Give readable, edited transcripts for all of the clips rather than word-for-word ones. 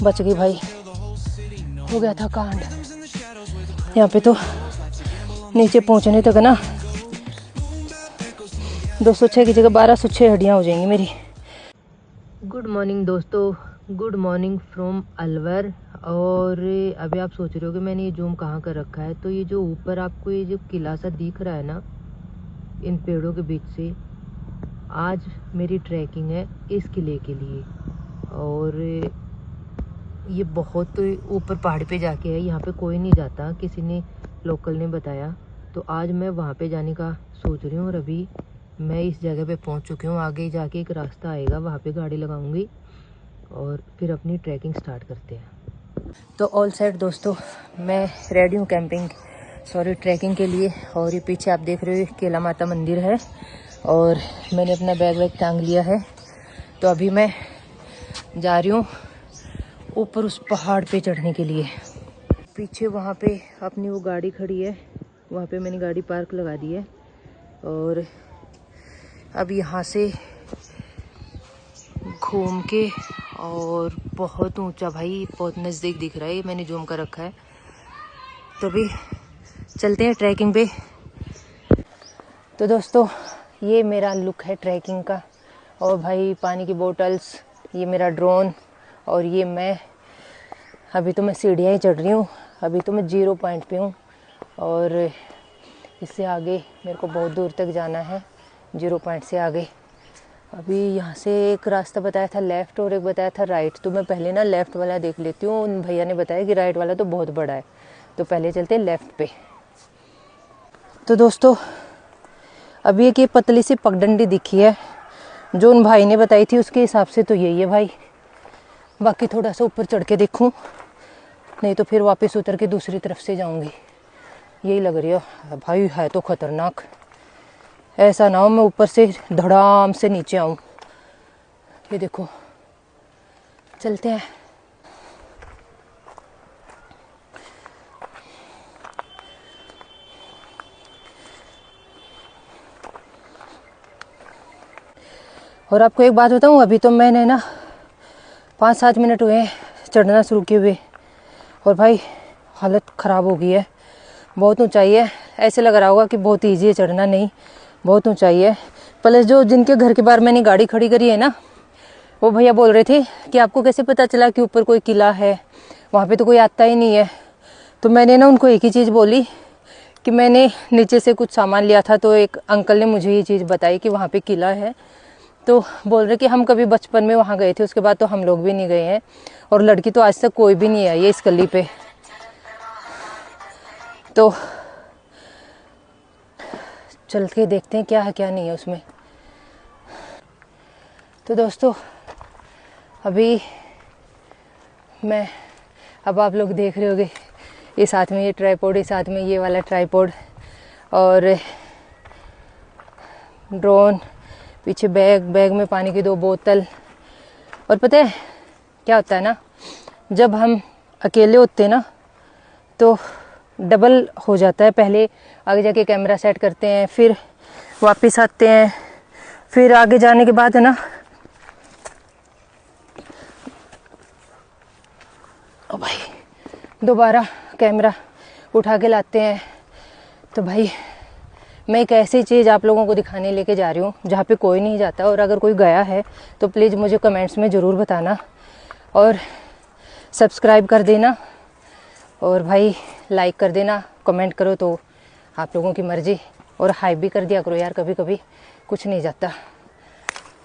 बच गई भाई, हो गया था कांड। यहाँ पे तो नीचे पहुँचने तक ना 206 की जगह 1206 हड्डियाँ हो जाएंगी मेरी। गुड मॉर्निंग दोस्तों, गुड मॉर्निंग फ्रॉम अलवर। और अभी आप सोच रहे हो कि मैंने ये जूम कहाँ कर रखा है, तो ये जो ऊपर आपको ये जो किला सा दिख रहा है ना इन पेड़ों के बीच से, आज मेरी ट्रैकिंग है इस किले के लिए। और ये बहुत ऊपर पहाड़ पे जाके है, यहाँ पे कोई नहीं जाता, किसी ने लोकल ने बताया, तो आज मैं वहाँ पे जाने का सोच रही हूँ। और अभी मैं इस जगह पे पहुँच चुकी हूँ। आगे जाके एक रास्ता आएगा, वहाँ पे गाड़ी लगाऊंगी और फिर अपनी ट्रैकिंग स्टार्ट करते हैं। तो ऑल सेट दोस्तों, मैं रेडी हूँ ट्रैकिंग के लिए। और ये पीछे आप देख रहे हो केला माता मंदिर है और मैंने अपना बैग वैग टांग लिया है। तो अभी मैं जा रही हूँ ऊपर उस पहाड़ पे चढ़ने के लिए। पीछे वहाँ पे अपनी वो गाड़ी खड़ी है, वहाँ पे मैंने गाड़ी पार्क लगा दी है। और अब यहाँ से घूम के, और बहुत ऊंचा भाई, बहुत नज़दीक दिख रहा है, मैंने जूम कर रखा है। तो अभी चलते हैं ट्रैकिंग पे। तो दोस्तों ये मेरा लुक है ट्रैकिंग का। और भाई पानी की बोतल्स, ये मेरा ड्रोन, और ये मैं। अभी तो मैं सीढ़ियाँ ही चढ़ रही हूँ, अभी तो मैं 0 पॉइंट पे हूँ। और इससे आगे मेरे को बहुत दूर तक जाना है, 0 पॉइंट से आगे। अभी यहाँ से एक रास्ता बताया था लेफ़्ट और एक बताया था राइट, तो मैं पहले ना लेफ़्ट वाला देख लेती हूँ। उन भैया ने बताया कि राइट वाला तो बहुत बड़ा है, तो पहले चलते हैं लेफ़्ट पे। तो दोस्तों अभी एक ये पतली सी पगडंडी दिखी है, जो उन भाई ने बताई थी उसके हिसाब से तो यही है भाई। बाकी थोड़ा सा ऊपर चढ़ के देखूँ, नहीं तो फिर वापस उतर के दूसरी तरफ से जाऊँगी, यही लग रही है भाई। है तो खतरनाक, ऐसा ना हो मैं ऊपर से धड़ाम से नीचे आऊँ। ये देखो, चलते हैं। और आपको एक बात बताऊँ, अभी तो मैंने ना 5-7 मिनट हुए चढ़ना शुरू किए हुए, और भाई हालत ख़राब हो गई है। बहुत ऊंचाई है, ऐसे लग रहा होगा कि बहुत इजी है चढ़ना, नहीं बहुत ऊंचाई है। प्लस जो जिनके घर के बाहर मैंने गाड़ी खड़ी करी है ना, वो भैया बोल रहे थे कि आपको कैसे पता चला कि ऊपर कोई किला है, वहाँ पे तो कोई आता ही नहीं है। तो मैंने ना उनको एक ही चीज़ बोली कि मैंने नीचे से कुछ सामान लिया था, तो एक अंकल ने मुझे ये चीज़ बताई कि वहाँ पे किला है। तो बोल रहे कि हम कभी बचपन में वहाँ गए थे, उसके बाद तो हम लोग भी नहीं गए हैं, और लड़की तो आज तक कोई भी नहीं आई है इस गली पे। तो चल के देखते हैं क्या है क्या नहीं है उसमें। तो दोस्तों अभी मैं, अब आप लोग देख रहे होगे ये साथ में ये ट्राइपॉड, ये साथ में ये वाला ट्राइपॉड, और ड्रोन, पीछे बैग में पानी की 2 बोतल। और पता है क्या होता है ना, जब हम अकेले होते हैं ना तो डबल हो जाता है। पहले आगे जाके कैमरा सेट करते हैं, फिर वापस आते हैं, फिर आगे जाने के बाद है ना, ओ भाई, दोबारा कैमरा उठा के लाते हैं। तो भाई मैं एक ऐसी चीज़ आप लोगों को दिखाने लेके जा रही हूँ जहाँ पे कोई नहीं जाता, और अगर कोई गया है तो प्लीज़ मुझे कमेंट्स में ज़रूर बताना, और सब्सक्राइब कर देना, और भाई लाइक कर देना, कमेंट करो तो आप लोगों की मर्ज़ी, और हाई भी कर दिया करो यार, कभी कभी कुछ नहीं जाता।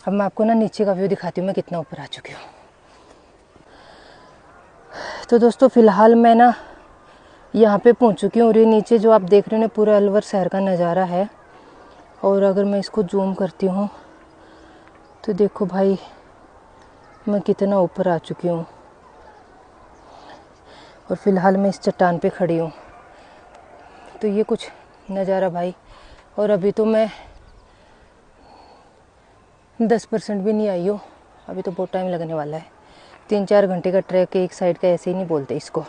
अब मैं आपको ना नीचे का व्यू दिखाती हूँ, मैं कितना ऊपर आ चुकी हूँ। तो दोस्तों फ़िलहाल मैं ना यहाँ पे पहुँच चुकी हूँ, और ये नीचे जो आप देख रहे हो ना पूरा अलवर शहर का नज़ारा है। और अगर मैं इसको जूम करती हूँ तो देखो भाई मैं कितना ऊपर आ चुकी हूँ, और फ़िलहाल मैं इस चट्टान पे खड़ी हूँ। तो ये कुछ नज़ारा भाई, और अभी तो मैं 10% भी नहीं आई हूँ, अभी तो बहुत टाइम लगने वाला है। 3-4 घंटे का ट्रैक एक साइड का, ऐसे ही नहीं बोलते इसको।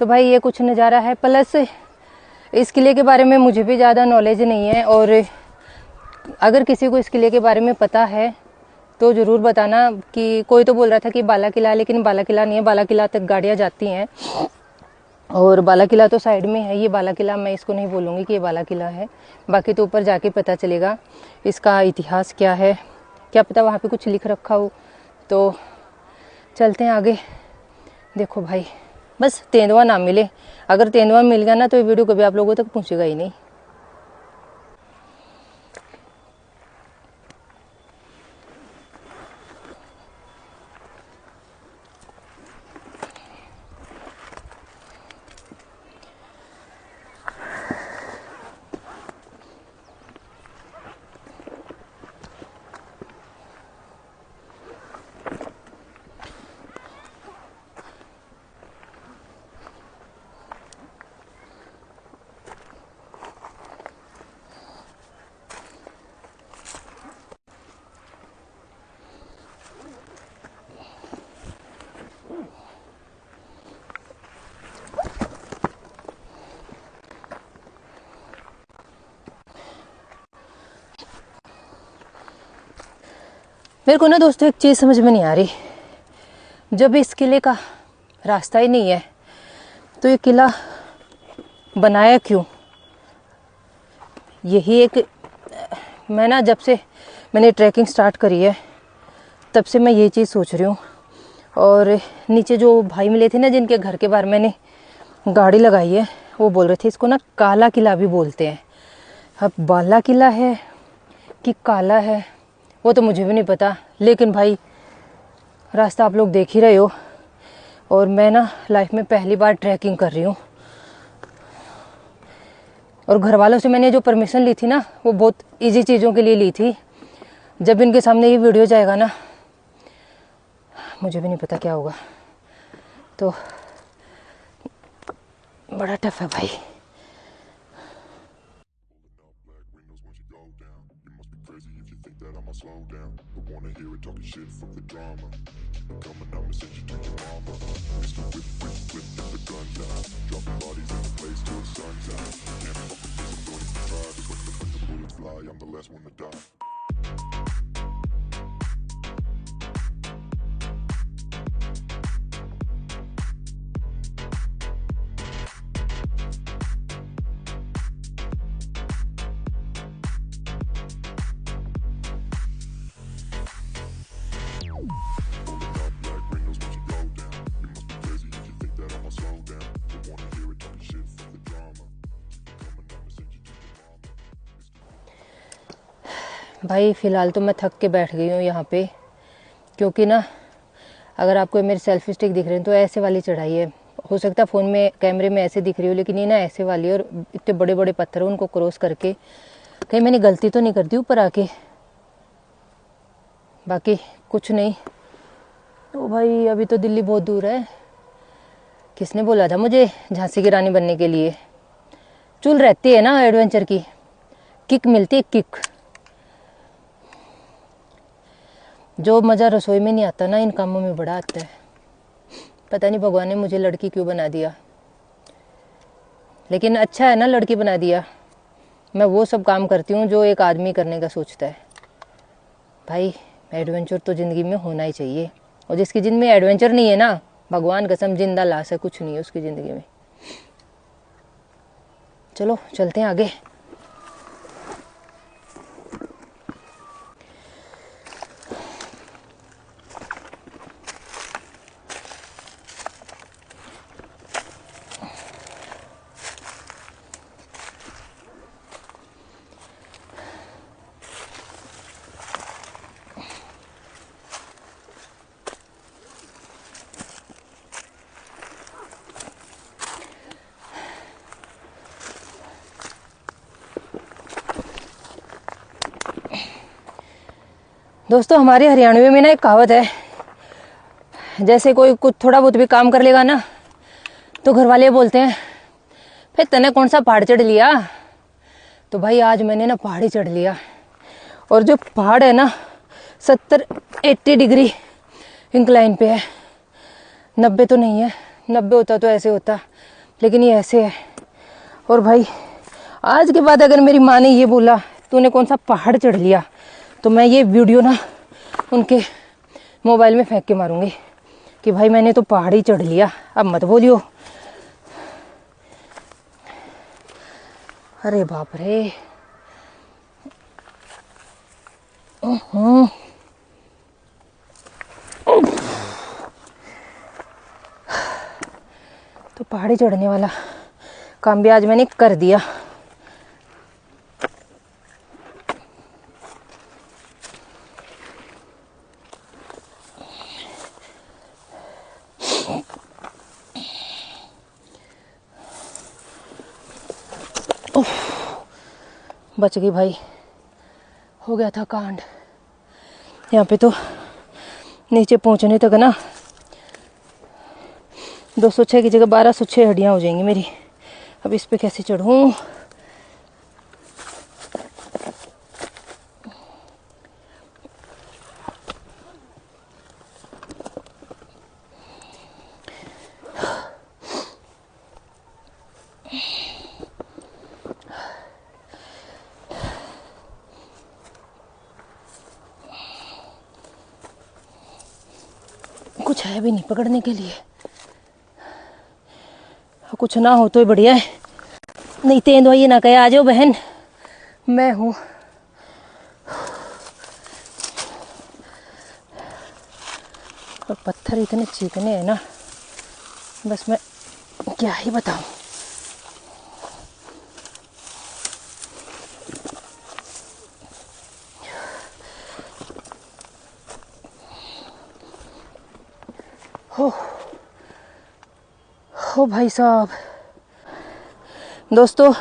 तो भाई ये कुछ नज़ारा है। प्लस इस किले के बारे में मुझे भी ज़्यादा नॉलेज नहीं है, और अगर किसी को इस किले के बारे में पता है तो ज़रूर बताना। कि कोई तो बोल रहा था कि बाला किला, लेकिन बाला किला नहीं है, बाला किला तक गाड़ियाँ जाती हैं, और बाला किला तो साइड में है। ये बाला किला मैं इसको नहीं बोलूँगी कि ये बाला किला है, बाकी तो ऊपर जाके पता चलेगा इसका इतिहास क्या है, क्या पता वहाँ पे कुछ लिख रखा हो। तो चलते हैं आगे। देखो भाई, बस तेंदुआ ना मिले, अगर तेंदुआ मिल गया ना तो ये वीडियो कभी आप लोगों तक पहुँचेगा ही नहीं। मेरे को ना दोस्तों एक चीज़ समझ में नहीं आ रही, जब इस किले का रास्ता ही नहीं है तो ये किला बनाया क्यों? यही एक, मैं ना जब से मैंने ट्रैकिंग स्टार्ट करी है तब से मैं ये चीज़ सोच रही हूँ। और नीचे जो भाई मिले थे ना, जिनके घर के बाहर मैंने गाड़ी लगाई है, वो बोल रहे थे इसको ना काला किला भी बोलते हैं। अब बाला किला है कि काला है वो तो मुझे भी नहीं पता, लेकिन भाई रास्ता आप लोग देख ही रहे हो। और मैं ना लाइफ में पहली बार ट्रैकिंग कर रही हूँ, और घर वालों से मैंने जो परमिशन ली थी ना, वो बहुत इजी चीज़ों के लिए ली थी। जब इनके सामने ये वीडियो जाएगा ना, मुझे भी नहीं पता क्या होगा। तो बड़ा टफ है भाई। भाई फ़िलहाल तो मैं थक के बैठ गई हूँ यहाँ पे, क्योंकि ना अगर आपको मेरी सेल्फी स्टिक दिख रही है तो ऐसे वाली चढ़ाई है। हो सकता है फ़ोन में कैमरे में ऐसे दिख रही हो, लेकिन ये ना ऐसे वाली है, और इतने बड़े बड़े पत्थर हैं, उनको क्रॉस करके कहीं मैंने गलती तो नहीं कर दी ऊपर आके। बाकी कुछ नहीं। तो भाई अभी तो दिल्ली बहुत दूर है। किसने बोला था मुझे झांसी की रानी बनने के लिए? चुल रहती है ना एडवेंचर की, किक मिलती है, किक। जो मज़ा रसोई में नहीं आता ना, इन कामों में बड़ा आता है। पता नहीं भगवान ने मुझे लड़की क्यों बना दिया, लेकिन अच्छा है ना लड़की बना दिया। मैं वो सब काम करती हूँ जो एक आदमी करने का सोचता है। भाई एडवेंचर तो ज़िंदगी में होना ही चाहिए, और जिसकी ज़िंदगी में एडवेंचर नहीं है ना, भगवान कसम जिंदा लाश है, कुछ नहीं है उसकी ज़िंदगी में। चलो चलते हैं आगे। दोस्तों हमारे हरियाणवी में ना एक कहावत है, जैसे कोई कुछ थोड़ा बहुत भी काम कर लेगा ना तो घर वाले बोलते हैं फिर तने कौन सा पहाड़ चढ़ लिया। तो भाई आज मैंने ना पहाड़ ही चढ़ लिया, और जो पहाड़ है ना 70-80 डिग्री इंक्लाइन पे है। 90 तो नहीं है, 90 होता तो ऐसे होता लेकिन ये ऐसे है। और भाई आज के बाद अगर मेरी माँ ने ये बोला तूने कौन सा पहाड़ चढ़ लिया, तो मैं ये वीडियो ना उनके मोबाइल में फेंक के मारूंगी कि भाई मैंने तो पहाड़ ही चढ़ लिया, अब मत बोलियो। अरे बाप रे। तो पहाड़ी चढ़ने वाला काम भी आज मैंने कर दिया। बच गई भाई, हो गया था कांड। यहाँ पे तो नीचे पहुँचने तक ना 206 की जगह 1206 हड्डियाँ हो जाएंगी मेरी। अब इस पे कैसे चढ़ूँ? कुछ है भी नहीं पकड़ने के लिए, कुछ ना हो तो ही बढ़िया है, नहीं तेंद वही ना कहे आ जाओ बहन मैं हूँ। और पत्थर इतने चीकने हैं ना, बस मैं क्या ही बताऊं। हो भाई साहब। दोस्तों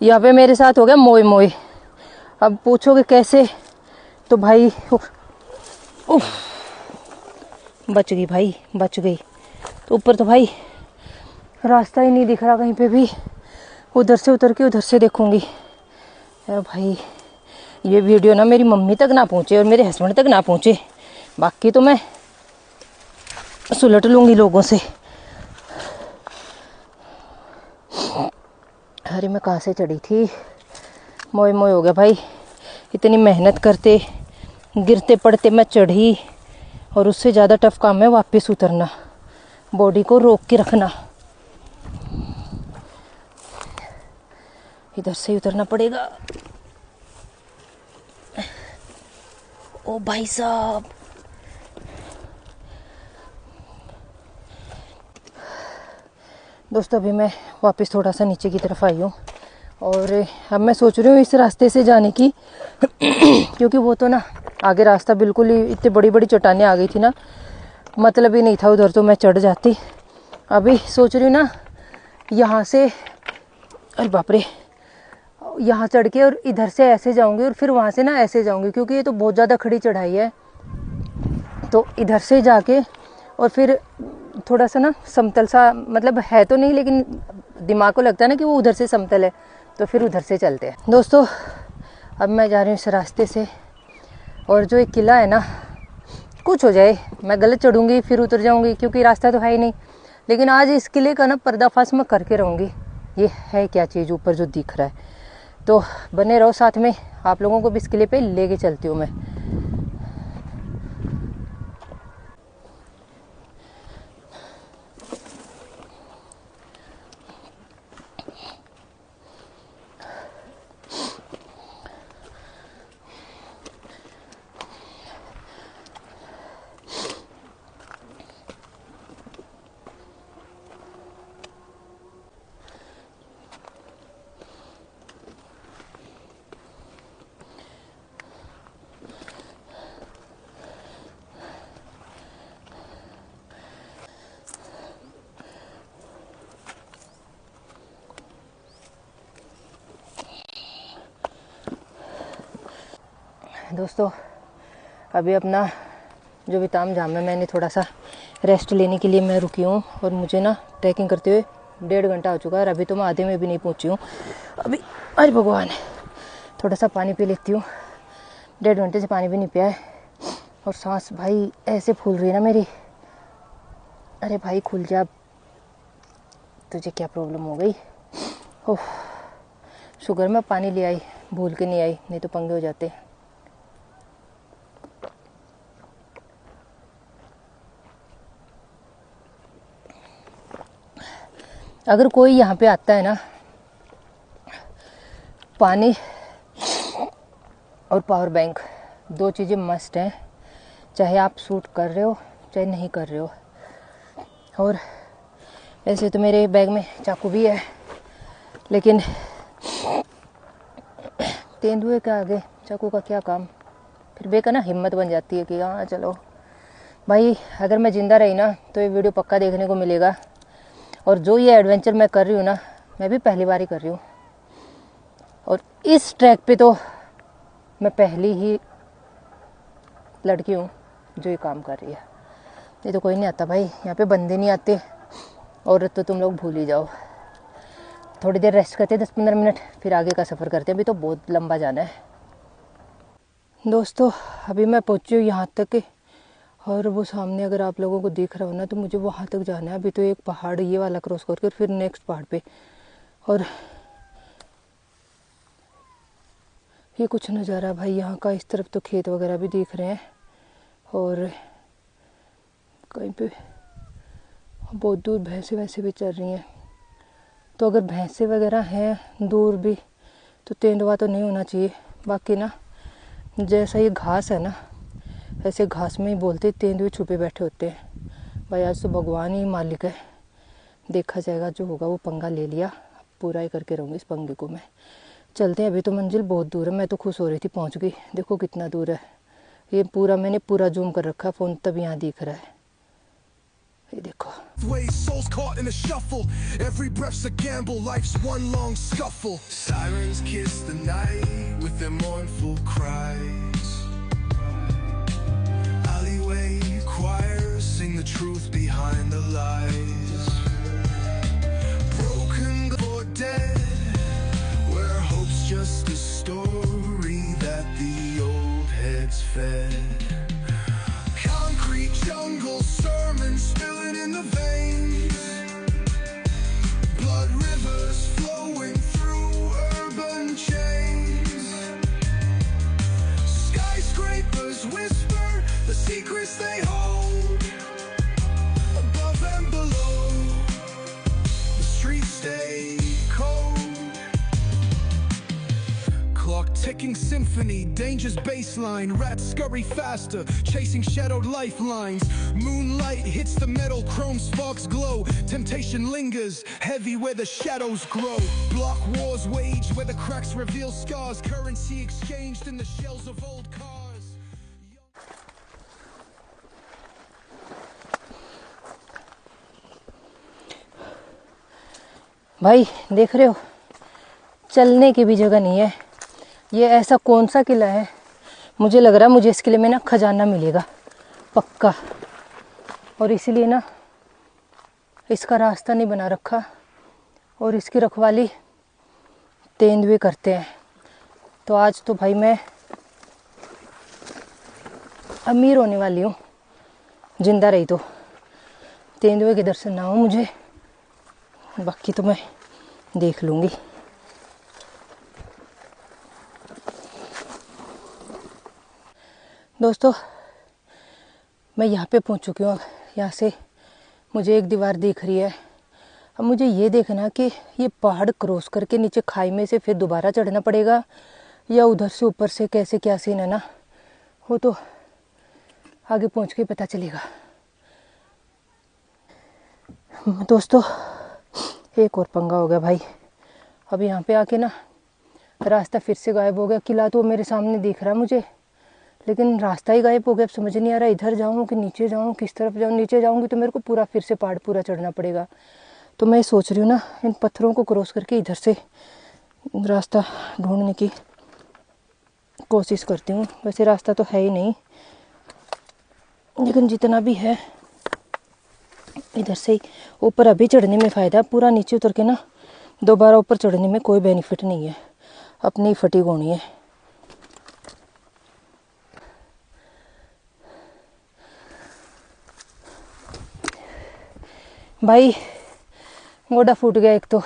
यहाँ पे मेरे साथ हो गया मोए मोए। अब पूछोगे कैसे, तो भाई उफ, बच गई भाई, बच गई। तो ऊपर तो भाई रास्ता ही नहीं दिख रहा कहीं पे भी, उधर से उतर के उधर से देखूंगी। यार भाई ये वीडियो ना मेरी मम्मी तक ना पहुंचे और मेरे हस्बैंड तक ना पहुंचे, बाकी तो मैं सुलट लूंगी लोगों से। अरे मैं कहाँ से चढ़ी थी, मोए मोए हो गया भाई। इतनी मेहनत करते गिरते पड़ते मैं चढ़ी, और उससे ज़्यादा टफ काम है वापस उतरना, बॉडी को रोक के रखना। इधर से ही उतरना पड़ेगा। ओ भाई साहब, दोस्तों अभी मैं वापस थोड़ा सा नीचे की तरफ आई हूँ, और अब मैं सोच रही हूँ इस रास्ते से जाने की क्योंकि वो तो ना आगे रास्ता बिल्कुल ही इतनी बड़ी बड़ी चट्टानें आ गई थी ना, मतलब ही नहीं था उधर, तो मैं चढ़ जाती। अभी सोच रही हूँ ना यहाँ से, अरे बाप रे, यहाँ चढ़ के और इधर से ऐसे जाऊँगी और फिर वहाँ से ना ऐसे जाऊँगी, क्योंकि ये तो बहुत ज़्यादा खड़ी चढ़ाई है। तो इधर से जाके और फिर थोड़ा सा ना समतल सा, मतलब है तो नहीं लेकिन दिमाग को लगता है ना कि वो उधर से समतल है, तो फिर उधर से चलते हैं। दोस्तों अब मैं जा रही हूँ इस रास्ते से, और जो एक किला है ना, कुछ हो जाए मैं गलत चढ़ूँगी फिर उतर जाऊँगी, क्योंकि रास्ता तो है ही नहीं। लेकिन आज इस किले का ना पर्दाफाश मैं करके रहूँगी, ये है क्या चीज़ ऊपर जो दिख रहा है। तो बने रहो साथ में, आप लोगों को भी इस किले पे लेके चलती हूँ मैं। दोस्तों अभी अपना जो भी ताम झाम है, मैंने थोड़ा सा रेस्ट लेने के लिए मैं रुकी हूँ, और मुझे ना ट्रैकिंग करते हुए 1.5 घंटा हो चुका है, और अभी तो मैं आधे में भी नहीं पहुँची हूँ अभी। अरे भगवान, थोड़ा सा पानी पी लेती हूँ, 1.5 घंटे से पानी भी नहीं पिया है, और सांस भाई ऐसे फूल रही है ना मेरी। अरे भाई खुल जा, तुझे क्या प्रॉब्लम हो गई? ओह, शुगर में पानी ले आई, भूल के नहीं आई, नहीं तो पंगे हो जाते। अगर कोई यहाँ पे आता है ना, पानी और पावर बैंक 2 चीज़ें मस्ट हैं, चाहे आप शूट कर रहे हो चाहे नहीं कर रहे हो। और ऐसे तो मेरे बैग में चाकू भी है, लेकिन तेंदुए के आगे चाकू का क्या काम। फिर भी ना हिम्मत बन जाती है कि हाँ चलो भाई, अगर मैं ज़िंदा रही ना तो ये वीडियो पक्का देखने को मिलेगा। और जो ये एडवेंचर मैं कर रही हूँ ना, मैं भी पहली बार ही कर रही हूँ, और इस ट्रैक पे तो मैं पहली ही लड़की हूँ जो ये काम कर रही है। ये तो कोई नहीं आता भाई, यहाँ पे बंदे नहीं आते, औरत तो तुम लोग भूल ही जाओ। थोड़ी देर रेस्ट करते हैं, 10-15 मिनट, फिर आगे का सफ़र करते हैं। अभी तो बहुत लंबा जाना है दोस्तों। अभी मैं पहुँची हूँ यहाँ तक, और वो सामने अगर आप लोगों को दिख रहा हो ना, तो मुझे वहाँ तक जाना है। अभी तो एक पहाड़ ये वाला क्रॉस करके फिर नेक्स्ट पहाड़ पे, और ये कुछ नज़ारा भाई यहाँ का। इस तरफ तो खेत वगैरह भी दिख रहे हैं, और कहीं पे बहुत दूर भैंसे वैसे भी चल रही हैं। तो अगर भैंसे वगैरह हैं दूर भी तो तेंदुआ तो नहीं होना चाहिए। बाकी ना, जैसा ये घास है ना, ऐसे घास में ही बोलते तेंदुए छुपे बैठे होते हैं। भाई आज तो भगवान ही मालिक है, देखा जाएगा, जो होगा वो। पंगा ले लिया, पूरा ही करके रहूँगी इस पंगे को मैं। चलते हैं, अभी तो मंजिल बहुत दूर है। मैं तो खुश हो रही थी, पहुँच गई। देखो कितना दूर है ये, पूरा मैंने पूरा जूम कर रखा है फ़ोन, तब यहाँ दिख रहा है। ये देखो। Souls caught in a shuffle. Every breath's a gamble. Life's one long scuffle. Sirens kiss the night with their mournful cries. Alleyway choirs sing the truth behind the lies. Broken or dead, where hope's just a story that the old heads fed. Concrete jungle sermons spilling in the veins. Blood rivers flowing through urban chains. Skyscrapers whisper the secrets they hold. Above and below, the streets stay cold. Clock ticking symphony, danger's baseline. Rats scurry faster, chasing shadowed lifelines. Moonlight hits the metal, chrome sparks glow. Temptation lingers, heavy where the shadows grow. Block wars wage where the cracks reveal scars. Currency exchanged in the shells of old cars. भाई देख रहे हो, चलने की भी जगह नहीं है। ये ऐसा कौन सा किला है, मुझे लग रहा है मुझे इस किले में ना खजाना मिलेगा पक्का। और इसीलिए ना इसका रास्ता नहीं बना रखा, और इसकी रखवाली तेंदुए करते हैं। तो आज तो भाई मैं अमीर होने वाली हूँ, जिंदा रही तो। तेंदुए के दर्शन ना हो मुझे, बाकी तो मैं देख लूँगी। दोस्तों मैं यहाँ पे पहुँच चुकी हूँ। यहाँ से मुझे एक दीवार दिख रही है। अब मुझे ये देखना कि ये पहाड़ क्रॉस करके नीचे खाई में से फिर दोबारा चढ़ना पड़ेगा, या उधर से ऊपर से कैसे क्या सीन है ना, वो तो आगे पहुँच के पता चलेगा। दोस्तों एक और पंगा हो गया भाई। अब यहाँ पे आके ना रास्ता फिर से गायब हो गया। किला तो मेरे सामने दिख रहा है मुझे, लेकिन रास्ता ही गायब हो गया। अब समझ नहीं आ रहा इधर जाऊँ कि नीचे जाऊँ, किस तरफ जाऊँ। नीचे जाऊँगी तो मेरे को पूरा फिर से पहाड़ पूरा चढ़ना पड़ेगा। तो मैं सोच रही हूँ ना, इन पत्थरों को क्रॉस करके इधर से रास्ता ढूंढने की कोशिश करती हूँ। वैसे रास्ता तो है ही नहीं, लेकिन जितना भी है इधर से ऊपर अभी चढ़ने में फ़ायदा है। पूरा नीचे उतर के ना दोबारा ऊपर चढ़ने में कोई बेनिफिट नहीं है, अपनी फटी होनी है। भाई गोडा फूट गया एक तो,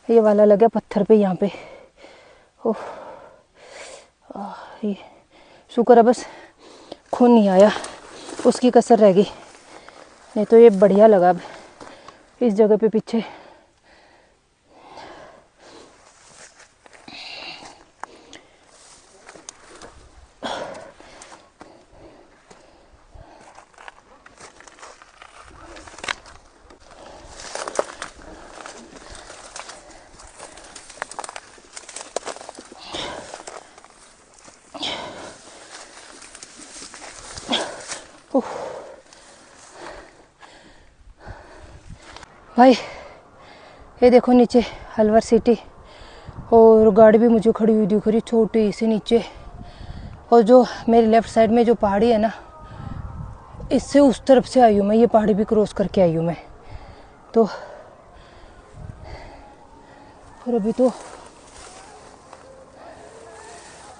ये वाला लग गया पत्थर पे यहाँ पे। ओह ये शुक्र है बस खून नहीं आया, उसकी कसर रह गई, नहीं तो ये बढ़िया लगा अब इस जगह पे पीछे। भाई ये देखो नीचे अलवर सिटी, और गाड़ी भी मुझे खड़ी हुई दिख रही छोटी सी नीचे। और जो मेरी लेफ्ट साइड में जो पहाड़ी है ना, इससे उस तरफ से आई हूँ मैं, ये पहाड़ी भी क्रॉस करके आई हूँ मैं। तो और अभी तो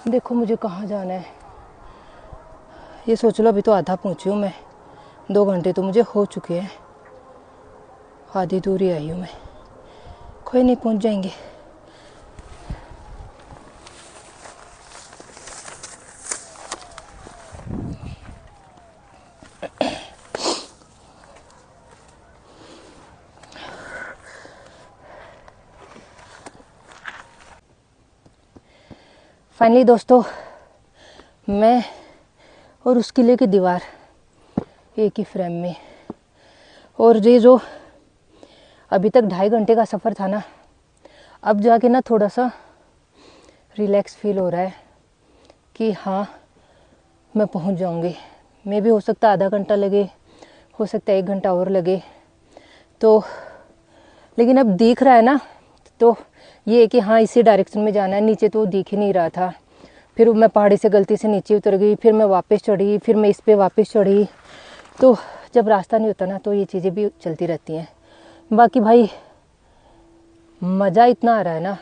देखो मुझे कहाँ जाना है, ये सोच लो अभी तो आधा पहुँची हूँ मैं, 2 घंटे तो मुझे हो चुके हैं, आधी दूरी आई हूँ मैं। कोई नहीं, पहुँच जाएंगे। फाइनली दोस्तों, मैं और उस किले की दीवार एक ही फ्रेम में। और ये जो अभी तक 2.5 घंटे का सफ़र था ना, अब जाके ना थोड़ा सा रिलैक्स फील हो रहा है कि हाँ मैं पहुंच जाऊंगी। मे भी हो सकता है आधा घंटा लगे, हो सकता है 1 घंटा और लगे, तो लेकिन अब दिख रहा है ना, तो ये है कि हाँ इसी डायरेक्शन में जाना है। नीचे तो दिख ही नहीं रहा था, फिर मैं पहाड़ी से गलती से नीचे उतर गई, फिर मैं वापस चढ़ी, फिर मैं इस पे वापस चढ़ी। तो जब रास्ता नहीं होता ना तो ये चीज़ें भी चलती रहती हैं। बाकी भाई मज़ा इतना आ रहा है ना,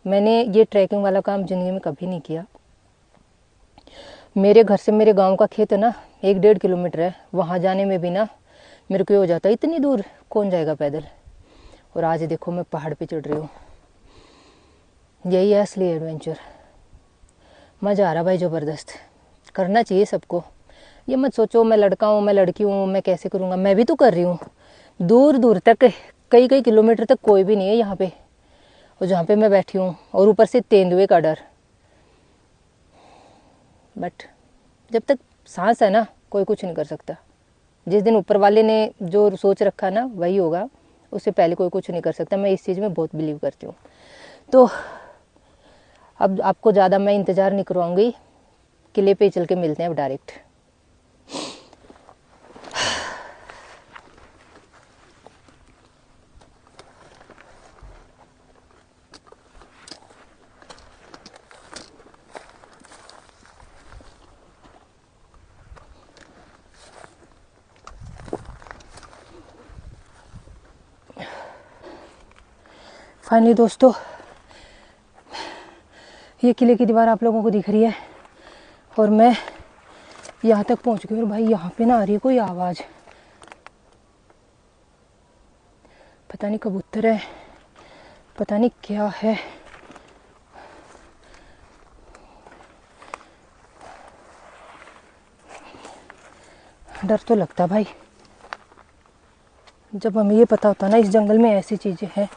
मैंने ये ट्रैकिंग वाला काम ज़िंदगी में कभी नहीं किया। मेरे घर से मेरे गांव का खेत है ना 1-1.5 किलोमीटर है, वहाँ जाने में भी ना मेरे को हो जाता है इतनी दूर कौन जाएगा पैदल। और आज देखो मैं पहाड़ पे चढ़ रही हूँ, यही है असली एडवेंचर। मज़ा आ रहा भाई, ज़बरदस्त। करना चाहिए सबको। ये मत सोचो मैं लड़का हूँ, मैं लड़की हूँ, मैं कैसे करूँगा। मैं भी तो कर रही हूँ। दूर दूर तक कई कई किलोमीटर तक कोई भी नहीं है यहाँ पे, और जहाँ पे मैं बैठी हूँ, और ऊपर से तेंदुए का डर। बट जब तक सांस है ना कोई कुछ नहीं कर सकता। जिस दिन ऊपर वाले ने जो सोच रखा ना वही होगा, उससे पहले कोई कुछ नहीं कर सकता। मैं इस चीज़ में बहुत बिलीव करती हूँ। तो अब आपको ज़्यादा मैं इंतज़ार नहीं करवाऊँगी, किले पे चल के मिलते हैं अब डायरेक्ट। फाइनली दोस्तों, ये किले की दीवार आप लोगों को दिख रही है, और मैं यहाँ तक पहुँच गई। और भाई यहाँ पे ना आ रही है कोई आवाज़, पता नहीं कबूतर है, पता नहीं क्या है। डर तो लगता भाई, जब हमें ये पता होता ना इस जंगल में ऐसी चीज़ें हैं,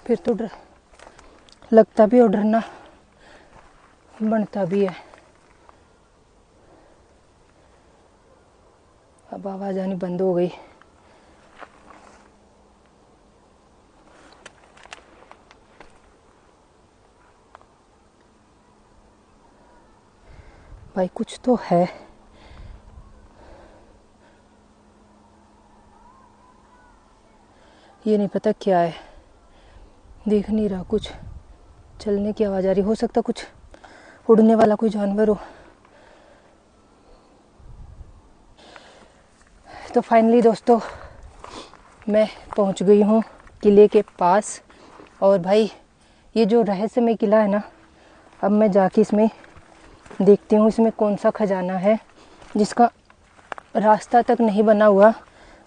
फिर तो डर लगता भी और डरना बनता भी है। अब आवाज़ आनी बंद हो गई। भाई कुछ तो है। ये नहीं पता क्या है, देख नहीं रहा कुछ। चलने की आवाज़ आ रही, हो सकता कुछ उड़ने वाला कोई जानवर हो। तो फाइनली दोस्तों मैं पहुंच गई हूँ किले के पास। और भाई ये जो रहस्यमय किला है ना, अब मैं जाके इसमें देखती हूँ इसमें कौन सा खजाना है जिसका रास्ता तक नहीं बना हुआ।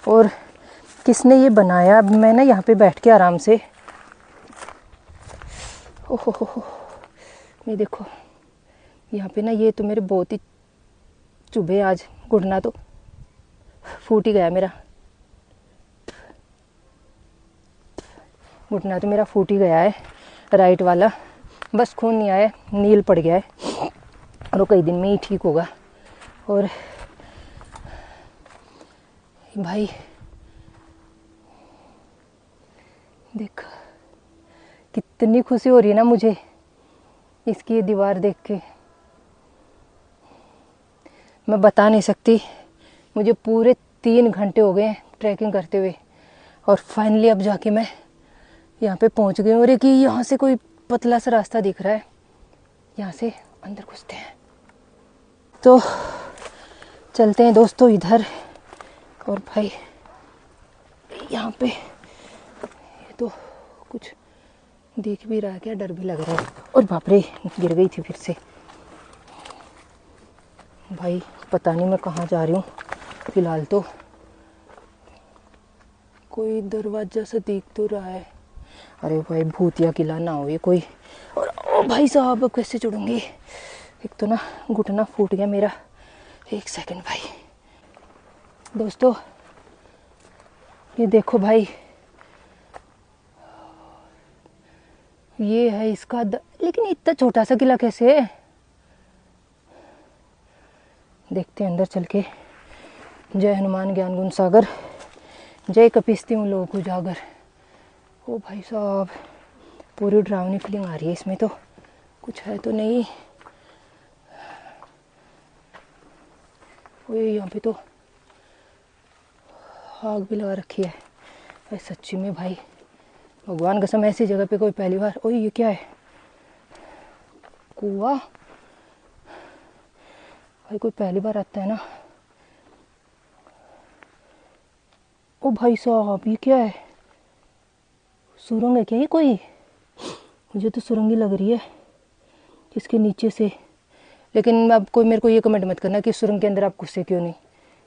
और किसने ये बनाया। अब मैं ना यहाँ पे बैठ के आराम से, ओहो हो, ये देखो यहाँ पे ना, ये तो मेरे बहुत ही चुभे आज, घुटना तो फूट ही गया मेरा, घुटना तो मेरा फूट ही गया है राइट वाला, बस खून नहीं आया, नील पड़ गया है और वो कई दिन में ही ठीक होगा। और भाई देख कितनी खुशी हो रही है ना मुझे इसकी ये दीवार देख के, मैं बता नहीं सकती। मुझे पूरे 3 घंटे हो गए ट्रैकिंग करते हुए और फाइनली अब जाके मैं यहाँ पे पहुँच गई हूँ। और एक यहाँ से कोई पतला सा रास्ता दिख रहा है, यहाँ से अंदर घुसते हैं। तो चलते हैं दोस्तों इधर। और भाई यहाँ पे ये तो कुछ दिख भी रहा है, क्या डर भी लग रहा है। और बाप रे, गिर गई थी फिर से। भाई पता नहीं मैं कहाँ जा रही हूँ फिलहाल। तो कोई दरवाजा सा दिख तो रहा है। अरे भाई भूतिया किला ना हो ये कोई। और ओ भाई साहब अब कैसे चढ़ूंगी, एक तो ना घुटना फूट गया मेरा। 1 सेकंड भाई। दोस्तों ये देखो भाई, ये है इसका लेकिन इतना छोटा सा किला कैसे है। देखते हैं अंदर चल के। जय हनुमान ज्ञान गुण सागर, जय कपिस्ती हूँ लोक उजागर। ओ भाई साहब पूरी डरावनी फीलिंग आ रही है इसमें, तो कुछ है तो नहीं। ओए यहाँ पे तो आग भी लगा रखी है। भाई सच्ची में भाई भगवान कसम ऐसी जगह पे कोई पहली बार। ओए ये क्या है, कुआं। भाई कोई पहली बार आता है ना। ओ भाई साहब ये क्या है, सुरंग है क्या ये कोई। मुझे तो सुरंग ही लग रही है इसके नीचे से। लेकिन अब कोई मेरे को ये कमेंट मत करना कि सुरंग के अंदर आप घुसे क्यों नहीं,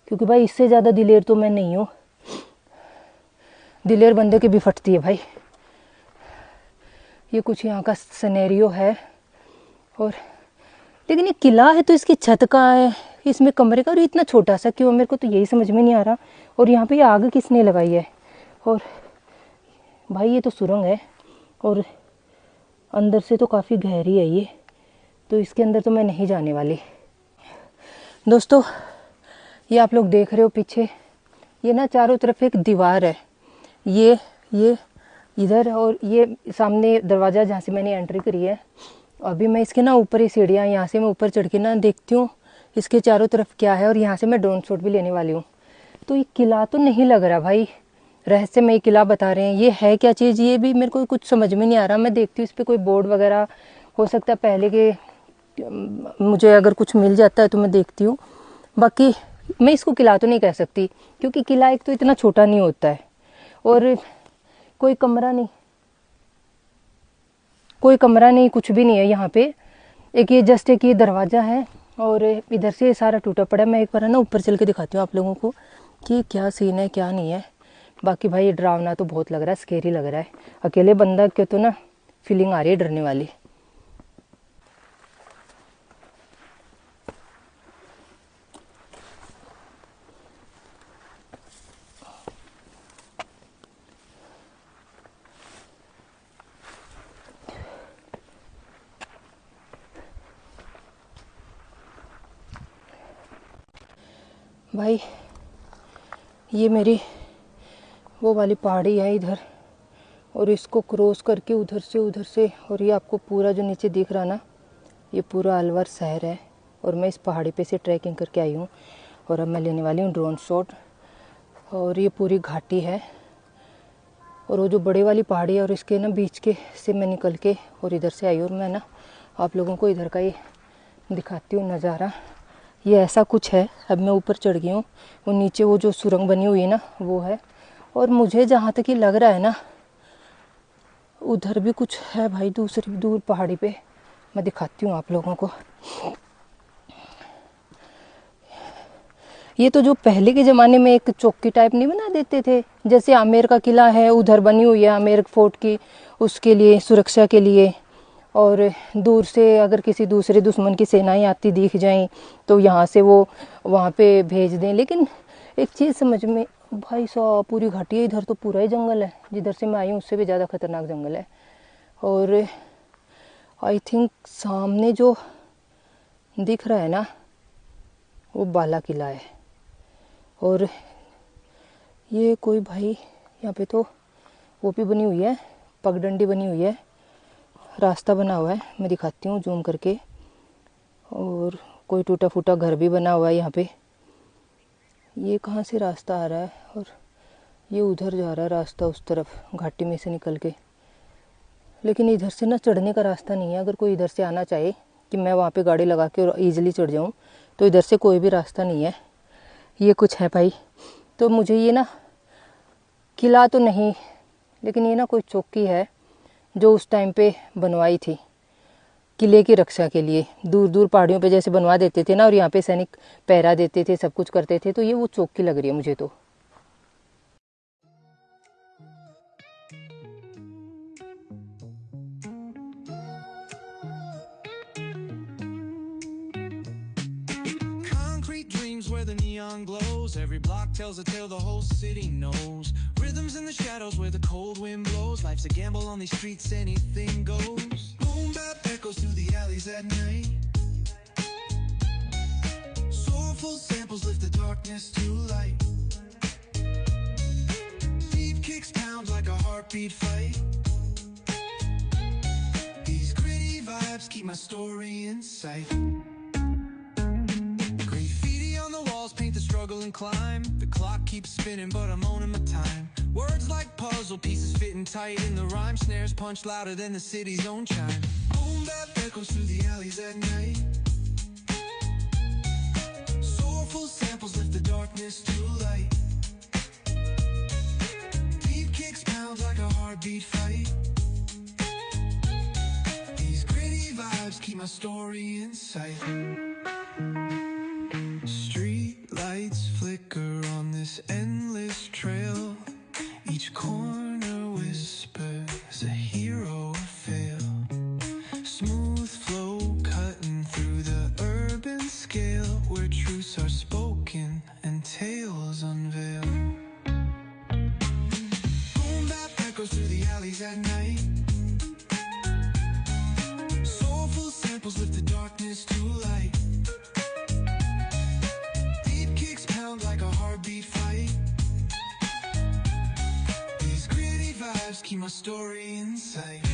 क्योंकि भाई इससे ज़्यादा दिलेर तो मैं नहीं हूँ। दिलेर बंदे की भी फटती है भाई। ये कुछ यहाँ का सिनेरियो है। और लेकिन ये किला है तो इसकी छत कहाँ है, इसमें कमरे का, और इतना छोटा सा क्यों, मेरे को तो यही समझ में नहीं आ रहा। और यहाँ पे ये आग किसने लगाई है। और भाई ये तो सुरंग है और अंदर से तो काफ़ी गहरी है ये, तो इसके अंदर तो मैं नहीं जाने वाली। दोस्तों ये आप लोग देख रहे हो पीछे, ये ना चारों तरफ एक दीवार है। ये इधर और ये सामने दरवाज़ा जहाँ से मैंने एंट्री करी है। अभी मैं इसके ना ऊपर ही सीढ़ियाँ, यहाँ से मैं ऊपर चढ़ के ना देखती हूँ इसके चारों तरफ क्या है। और यहाँ से मैं ड्रोन शॉट भी लेने वाली हूँ। तो ये किला तो नहीं लग रहा भाई, रहस्यमय किला बता रहे हैं। ये है क्या चीज़, ये भी मेरे को कुछ समझ में नहीं आ रहा। मैं देखती हूँ इस पर कोई बोर्ड वगैरह हो सकता है पहले के, मुझे अगर कुछ मिल जाता है तो मैं देखती हूँ। बाकी मैं इसको किला तो नहीं कह सकती, क्योंकि किला एक तो इतना छोटा नहीं होता है और कोई कमरा नहीं, कुछ भी नहीं है यहाँ पे। एक ये जस्ट एक ये दरवाज़ा है और इधर से सारा टूटा पड़ा है। मैं एक बार ना ऊपर चल के दिखाती हूँ आप लोगों को कि क्या सीन है क्या नहीं है। बाकी भाई ये डरावना तो बहुत लग रहा है, स्केरी लग रहा है। अकेले बंदा के तो ना फीलिंग आ रही है डरने वाली। भाई ये मेरी वो वाली पहाड़ी है इधर, और इसको क्रॉस करके उधर से और ये आपको पूरा जो नीचे दिख रहा ना, ये पूरा अलवर शहर है। और मैं इस पहाड़ी पे से ट्रैकिंग करके आई हूँ और अब मैं लेने वाली हूँ ड्रोन शॉट। और ये पूरी घाटी है और वो जो बड़े वाली पहाड़ी है और इसके ना बीच के से मैं निकल के और इधर से आई। और मैं ना आप लोगों को इधर का ही दिखाती हूँ नज़ारा। ये ऐसा कुछ है। अब मैं ऊपर चढ़ गई हूँ, वो नीचे वो जो सुरंग बनी हुई है ना वो है। और मुझे जहाँ तक ये लग रहा है ना उधर भी कुछ है भाई, दूसरी दूर पहाड़ी पे। मैं दिखाती हूँ आप लोगों को। ये तो जो पहले के ज़माने में एक चौकी टाइप नहीं बना देते थे, जैसे आमेर का किला है उधर बनी हुई है आमेर फोर्ट की, उसके लिए सुरक्षा के लिए। और दूर से अगर किसी दूसरे दुश्मन की सेनाएं आती दिख जाएं तो यहाँ से वो वहाँ पे भेज दें। लेकिन एक चीज़ समझ में, भाई साहब पूरी घाटी है, इधर तो पूरा ही जंगल है, जिधर से मैं आई हूँ उससे भी ज़्यादा खतरनाक जंगल है। और आई थिंक सामने जो दिख रहा है ना वो बाला किला है। और ये कोई भाई यहाँ पे तो वो भी बनी हुई है, पगडंडी बनी हुई है, रास्ता बना हुआ है, मैं दिखाती हूँ जूम करके। और कोई टूटा फूटा घर भी बना हुआ है यहाँ पे। ये कहाँ से रास्ता आ रहा है और ये उधर जा रहा है रास्ता उस तरफ घाटी में से निकल के। लेकिन इधर से ना चढ़ने का रास्ता नहीं है। अगर कोई इधर से आना चाहे कि मैं वहाँ पे गाड़ी लगा के और ईजिली चढ़ जाऊँ तो इधर से कोई भी रास्ता नहीं है। ये कुछ है भाई। तो मुझे ये ना किला तो नहीं, लेकिन ये ना कोई चौकी है जो उस टाइम पे बनवाई थी किले की रक्षा के लिए। दूर दूर पहाड़ियों पे जैसे बनवा देते थे ना, और यहाँ पे सैनिक पहरा देते थे, सब कुछ करते थे। तो ये वो चौकी लग रही है मुझे तो। Concrete dreams where the neon glows. Every block tells a tale the whole city knows. Rhythms in the shadows where the cold wind blows. Life's a gamble on these streets, anything goes. Boom bap echoes through the alleys at night. Soulful samples lift the darkness to light. Deep kicks pound like a heartbeat fight. These gritty vibes keep my story in sight. Paint the struggle and climb. The clock keeps spinning but I'm owning my time. Words like puzzle pieces fitting tight in the rhyme. Snares punch louder than the city's own chime. Boom bap echoes through the alleys at night. Soulful samples lift the darkness to light. Deep kicks pound like a heartbeat fight. These gritty vibes keep my story in sight. Lights flicker on this endless trail. Each corner whispers a hero or fail. Smooth flow cutting through the urban scale, where truths are spoken and tales unveil. Boom bap echoes through the alleys at night. Soulful samples lift the darkness to light. Like a heartbeat fight. These gritty vibes keep my story in sight.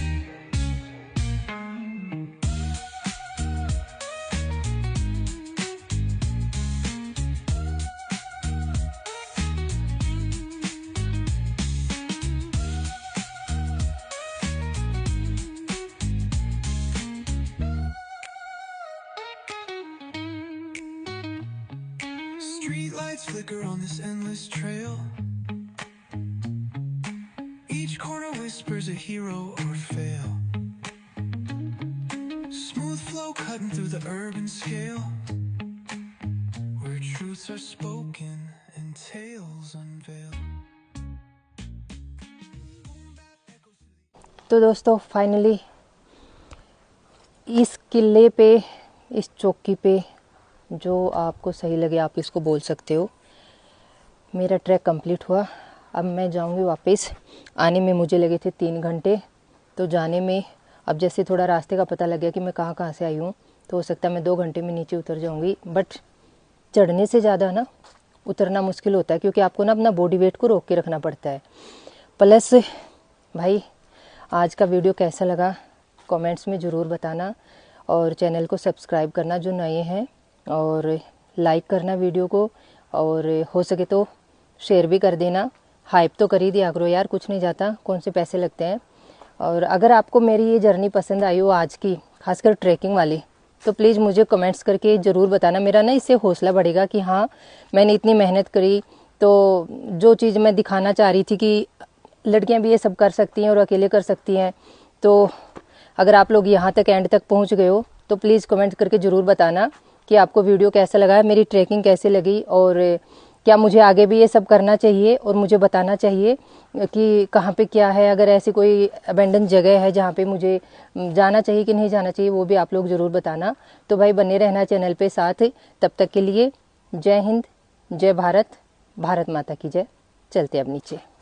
Street lights flicker on this endless trail. Each corner whispers a hero or fail. Smooth flow cutting through the urban scale, where truths are spoken and tales unveil. तो दोस्तों finally इस किले पे, इस चौकी पे, जो आपको सही लगे आप इसको बोल सकते हो, मेरा ट्रैक कंप्लीट हुआ। अब मैं जाऊंगी वापस। आने में मुझे लगे थे 3 घंटे, तो जाने में अब जैसे थोड़ा रास्ते का पता लग गया कि मैं कहाँ कहाँ से आई हूँ, तो हो सकता है मैं 2 घंटे में नीचे उतर जाऊंगी। बट चढ़ने से ज़्यादा ना उतरना मुश्किल होता है, क्योंकि आपको ना अपना बॉडी वेट को रोक के रखना पड़ता है। प्लस भाई आज का वीडियो कैसा लगा कमेंट्स में ज़रूर बताना, और चैनल को सब्सक्राइब करना जो नए हैं, और लाइक करना वीडियो को, और हो सके तो शेयर भी कर देना। हाइप तो कर ही दिया करो यार, कुछ नहीं जाता, कौन से पैसे लगते हैं। और अगर आपको मेरी ये जर्नी पसंद आई हो आज की, खासकर ट्रैकिंग वाली, तो प्लीज़ मुझे कमेंट्स करके ज़रूर बताना। मेरा ना इससे हौसला बढ़ेगा कि हाँ मैंने इतनी मेहनत करी, तो जो चीज़ मैं दिखाना चाह रही थी कि लड़कियां भी ये सब कर सकती हैं और अकेले कर सकती हैं, तो अगर आप लोग यहाँ तक एंड तक पहुँच गए हो तो प्लीज़ कमेंट करके ज़रूर बताना कि आपको वीडियो कैसा लगा, मेरी ट्रैकिंग कैसे लगी, और क्या मुझे आगे भी ये सब करना चाहिए और मुझे बताना चाहिए कि कहाँ पे क्या है। अगर ऐसी कोई अबेंडन जगह है जहाँ पे मुझे जाना चाहिए कि नहीं जाना चाहिए, वो भी आप लोग ज़रूर बताना। तो भाई बने रहना चैनल पे साथ। तब तक के लिए जय हिंद, जय भारत, भारत माता की जय। चलते अब नीचे।